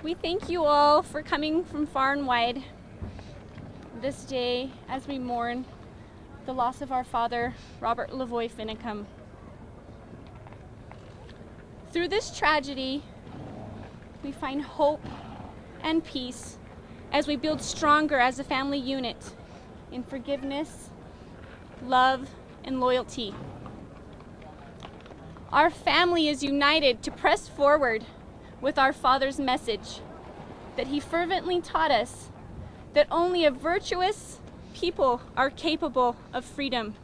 We thank you all for coming from far and wide this day as we mourn the loss of our father, Robert LaVoy Finicum. Through this tragedy, we find hope and peace as we build stronger as a family unit in forgiveness, love, and loyalty. Our family is united to press forward with our father's message that he fervently taught us that only a virtuous people are capable of freedom.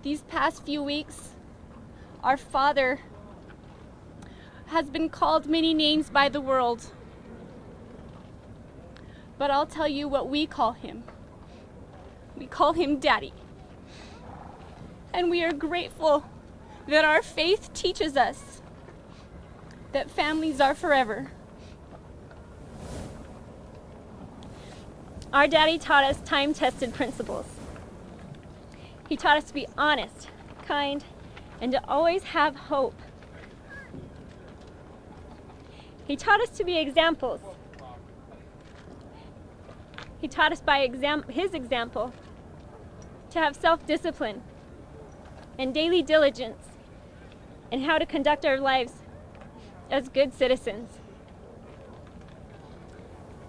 These past few weeks, our father has been called many names by the world, but I'll tell you what we call him. We call him Daddy. And we are grateful that our faith teaches us that families are forever. Our daddy taught us time-tested principles. He taught us to be honest, kind, and to always have hope. He taught us to be examples. He taught us by his example to have self-discipline and daily diligence in how to conduct our lives as good citizens.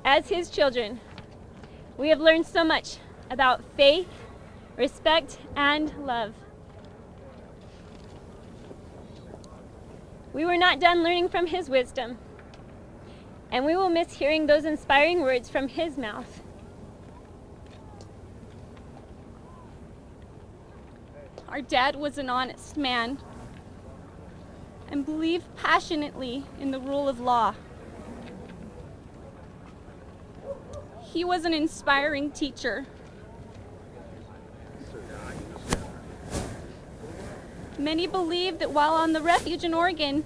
As his children, we have learned so much about faith, respect, and love. We were not done learning from his wisdom, and we will miss hearing those inspiring words from his mouth. Our dad was an honest man and believed passionately in the rule of law. He was an inspiring teacher. Many believe that while on the refuge in Oregon,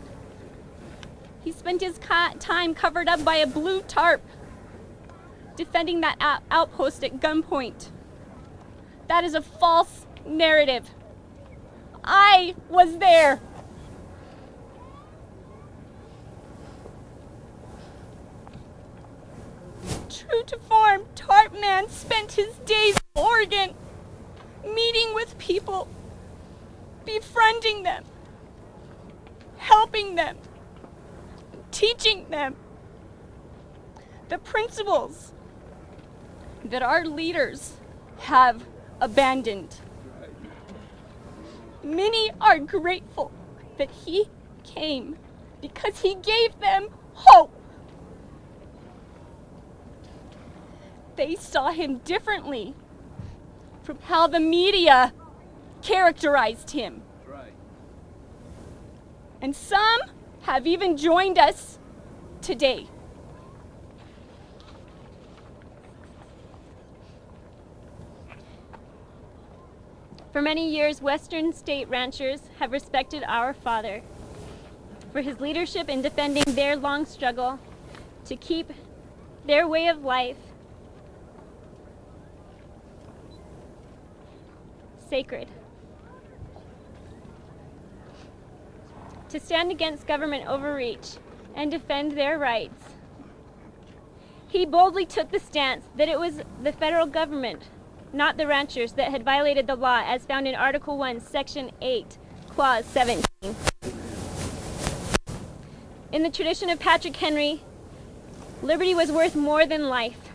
he spent his time covered up by a blue tarp, defending that outpost at gunpoint. That is a false narrative. I was there. True to form, Tarp Man spent his days in Oregon, meeting with people, befriending them, helping them, teaching them the principles that our leaders have abandoned. Many are grateful that he came because he gave them hope. They saw him differently from how the media characterized him. Right. And some have even joined us today. For many years, Western state ranchers have respected our father for his leadership in defending their long struggle to keep their way of life sacred, to stand against government overreach and defend their rights. He boldly took the stance that it was the federal government, not the ranchers, that had violated the law as found in Article 1, Section 8, Clause 17. In the tradition of Patrick Henry, liberty was worth more than life.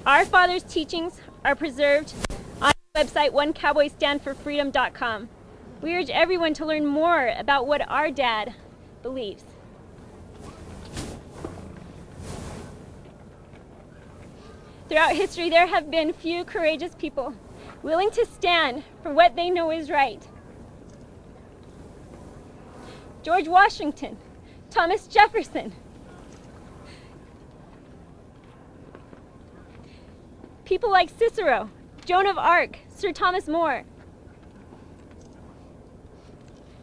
Our father's teachings are preserved on the website onecowboystandforfreedom.com. We urge everyone to learn more about what our dad believes. Throughout history, there have been few courageous people willing to stand for what they know is right. George Washington, Thomas Jefferson, people like Cicero, Joan of Arc, Sir Thomas More,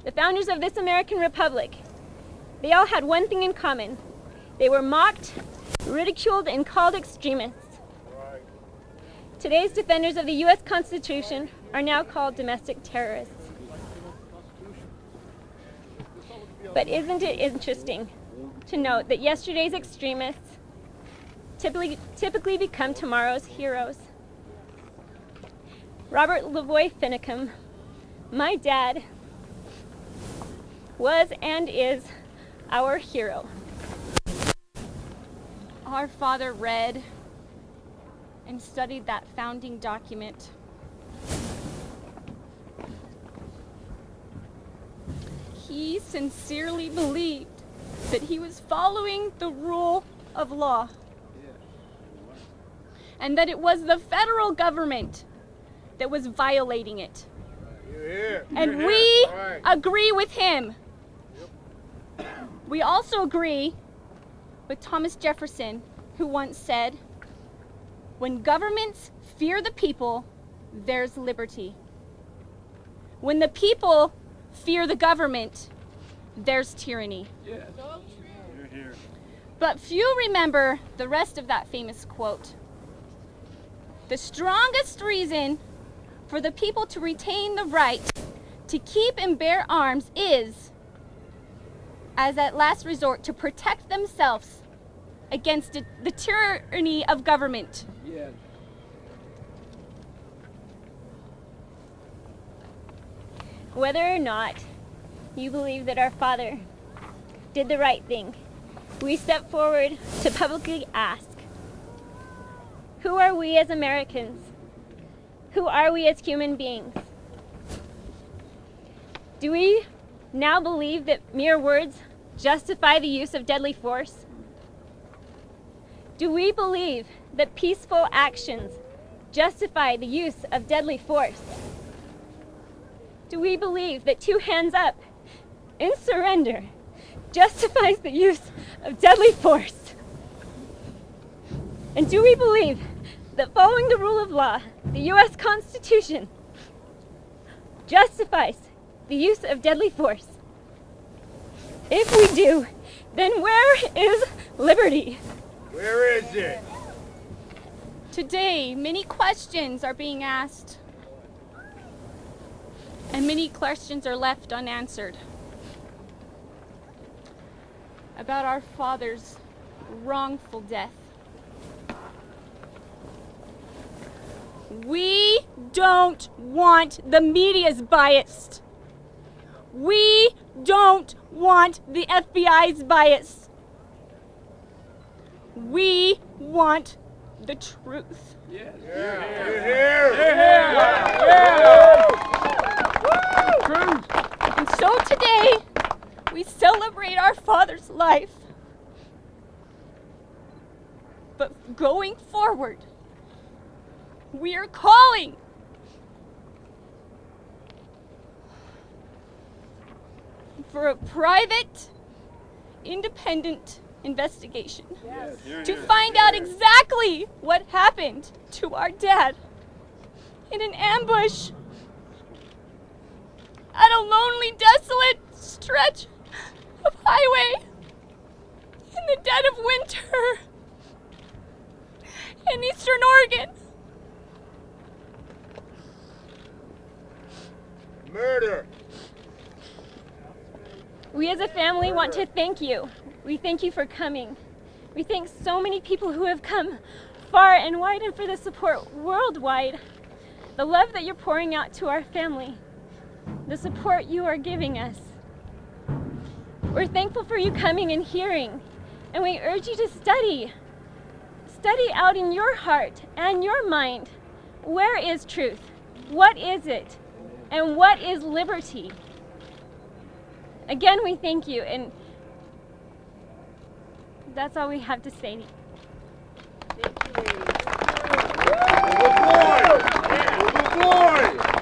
the founders of this American Republic. They all had one thing in common. They were mocked, ridiculed, and called extremists. Today's defenders of the U.S. Constitution are now called domestic terrorists. But isn't it interesting to note that yesterday's extremists typically become tomorrow's heroes. Robert LaVoy Finicum, my dad, was and is our hero. Our father read and studied that founding document. He sincerely believed that he was following the rule of law, and that it was the federal government that was violating it. And we agree with him. We also agree with Thomas Jefferson, who once said, "When governments fear the people, there's liberty. When the people fear the government, there's tyranny." Yes. But few remember the rest of that famous quote. The strongest reason for the people to retain the right to keep and bear arms is, as at last resort, to protect themselves against the tyranny of government. Yes. Whether or not you believe that our father did the right thing, we step forward to publicly ask, who are we as Americans? Who are we as human beings? Do we now believe that mere words justify the use of deadly force? Do we believe that peaceful actions justify the use of deadly force? Do we believe that 2 hands up in surrender justifies the use of deadly force? And do we believe that following the rule of law, the U.S. Constitution, justifies the use of deadly force? If we do, then where is liberty? Where is it? Today, many questions are being asked, and many questions are left unanswered about our father's wrongful death. We don't want the media's biased. We don't want the FBI's bias. We want the truth. Yes. Truth. And so today, we celebrate our father's life. But going forward, we are calling for a private, independent investigation to find out exactly what happened to our dad in an ambush at a lonely, desolate stretch of highway in the dead of winter in Eastern Oregon. Murder. We as a family want to thank you. We thank you for coming. We thank so many people who have come far and wide and for the support worldwide. The love that you're pouring out to our family. The support you are giving us. We're thankful for you coming and hearing. And we urge you to study. Study out in your heart and your mind. Where is truth? What is it? And what is liberty? Again, we thank you, and that's all we have to say. Thank you. Good boy! Good boy!